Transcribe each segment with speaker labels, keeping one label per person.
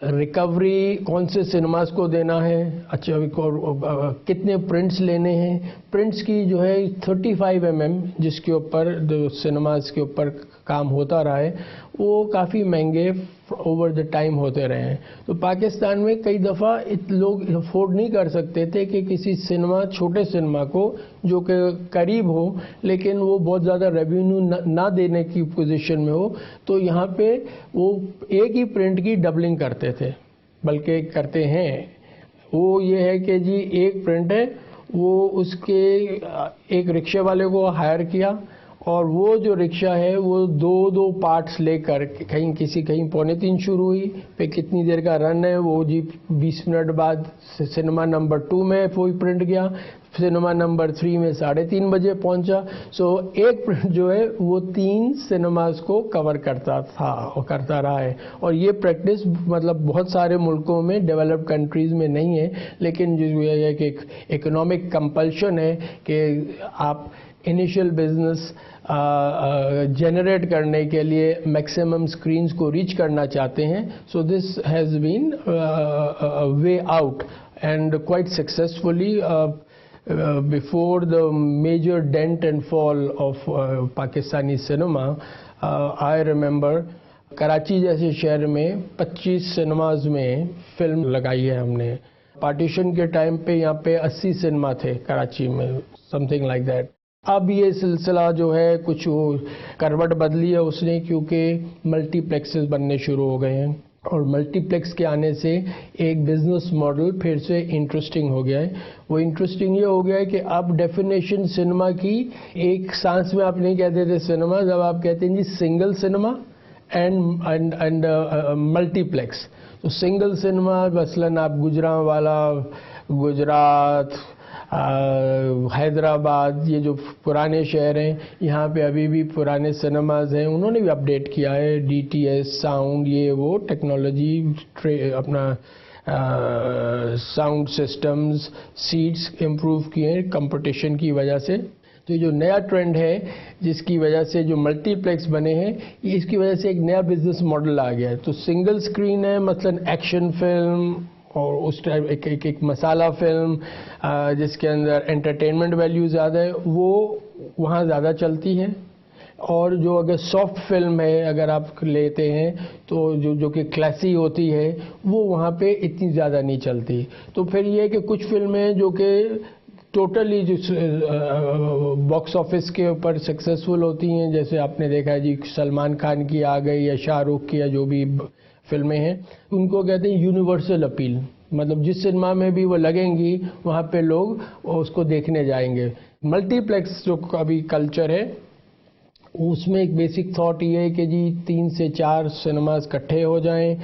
Speaker 1: Recovery कौन से cinemas को देना है, अच्छा कितने प्रिंट्स लेने हैं। प्रिंट्स की जो है 35 mm जिसके ऊपर जो सिनेमास के ऊपर काम होता रहा है वो काफ़ी महंगे ओवर द टाइम होते रहे हैं। तो पाकिस्तान में कई दफ़ा लोग अफोर्ड नहीं कर सकते थे कि किसी सिनेमा, छोटे सिनेमा को जो कि करीब हो लेकिन वो बहुत ज़्यादा रेवेन्यू ना देने की पोजीशन में हो, तो यहाँ पे वो एक ही प्रिंट की डबलिंग करते थे, बल्कि करते हैं। वो ये है कि जी एक प्रिंट है, वो उसके एक रिक्शे वाले को हायर किया और वो जो रिक्शा है वो दो पार्ट्स लेकर कहीं 2:45 शुरू हुई, फिर कितनी देर का रन है वो जी 20 मिनट बाद सिनेमा नंबर 2 में वही प्रिंट गया, सिनेमा नंबर 3 में 3:30 बजे पहुंचा। सो एक प्रिंट जो है वो 3 सिनेमास को कवर करता था और करता रहा है। और ये प्रैक्टिस मतलब बहुत सारे मुल्कों में, डेवलप्ड कंट्रीज़ में नहीं है, लेकिन जो है कि इकोनॉमिक कंपल्शन है कि आप इनिशियल बिजनेस जनरेट करने के लिए मैक्सिमम स्क्रीन्स को रीच करना चाहते हैं। So this has been way out and quite successfully before the major dent and fall of Pakistani cinema. I remember Karachi जैसे शहर में 25 सिनेमाज में फिल्म लगाई है हमने। पार्टीशन के टाइम पे यहाँ पे 80 सिनेमा थे कराची में, समथिंग लाइक दैट। अब ये सिलसिला जो है कुछ वो करवट बदली है उसने, क्योंकि मल्टीप्लेक्सेस बनने शुरू हो गए हैं और मल्टीप्लेक्स के आने से एक बिजनेस मॉडल फिर से इंटरेस्टिंग हो गया है। वो इंटरेस्टिंग ये हो गया है कि अब डेफिनेशन सिनेमा की एक सांस में आप नहीं कहते थे सिनेमा, जब आप कहते हैं जी सिंगल सिनेमा एंड मल्टीप्लेक्स। तो सिंगल सिनेमा मसलन आप गुजरांवाला, गुजरात, हैदराबाद, ये जो पुराने शहर हैं यहाँ पे अभी भी पुराने सिनेमाज हैं, उन्होंने भी अपडेट किया है, DTS साउंड ये वो टेक्नोलॉजी अपना साउंड सिस्टम्स, सीट्स इम्प्रूव किए हैं कंपटीशन की वजह से। तो ये जो नया ट्रेंड है जिसकी वजह से जो मल्टीप्लेक्स बने हैं, इसकी वजह से एक नया बिजनेस मॉडल आ गया है। तो सिंगल स्क्रीन है, मसलन एक्शन फिल्म और उस टाइप एक मसाला फिल्म जिसके अंदर एंटरटेनमेंट वैल्यू ज़्यादा है, वो वहाँ ज़्यादा चलती है। और जो अगर सॉफ्ट फिल्म है अगर आप लेते हैं तो जो कि क्लासी होती है वो वहाँ पे इतनी ज़्यादा नहीं चलती। तो फिर ये है कि कुछ फिल्में जो कि टोटली जो बॉक्स ऑफिस के ऊपर सक्सेसफुल होती हैं, जैसे आपने देखा है जी सलमान खान की आ गई या शाहरुख की या जो भी फिल्में हैं, उनको कहते हैं यूनिवर्सल अपील। मतलब जिस सिनेमा में भी वो लगेंगी वहाँ पे लोग उसको देखने जाएंगे। मल्टीप्लेक्स जो अभी कल्चर है उसमें एक बेसिक थॉट ये है कि जी 3 से 4 सिनेमास इकट्ठे हो जाएं,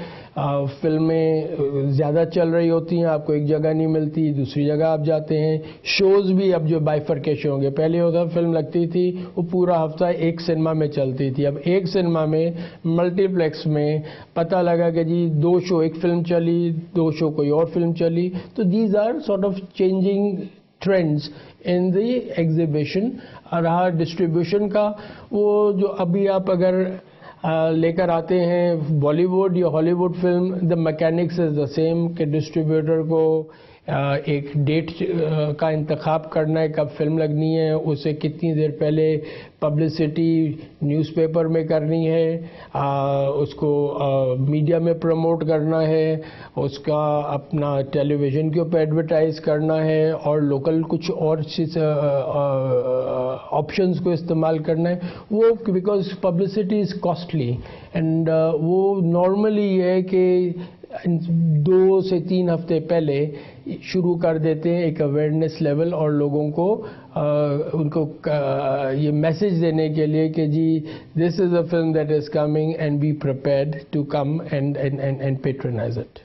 Speaker 1: फिल्में ज़्यादा चल रही होती हैं, आपको एक जगह नहीं मिलती, दूसरी जगह आप जाते हैं। शोज़ भी अब जो बाइफरकेशन होंगे, पहले होता फिल्म लगती थी वो पूरा हफ्ता एक सिनेमा में चलती थी, अब एक सिनेमा में मल्टीप्लेक्स में पता लगा कि जी 2 शो एक फिल्म चली, 2 शो कोई और फिल्म चली। तो these are sort of changing trends in the exhibition. रहा डिस्ट्रीब्यूशन का, वो जो अभी आप अगर लेकर आते हैं बॉलीवुड या Hollywood film, the mechanics is the same कि डिस्ट्रीब्यूटर को एक डेट का इंतखाब करना है कब फिल्म लगनी है, उसे कितनी देर पहले पब्लिसिटी न्यूज़पेपर में करनी है, उसको मीडिया में प्रमोट करना है, उसका अपना टेलीविज़न के ऊपर एडवर्टाइज करना है और लोकल कुछ और ऑप्शंस को इस्तेमाल करना है। वो because publicity is costly and वो नॉर्मली ये है कि 2 से 3 हफ्ते पहले शुरू कर देते हैं एक अवेयरनेस लेवल और लोगों को उनको ये मैसेज देने के लिए कि जी this is a film that is coming and be prepared to come and patronise it.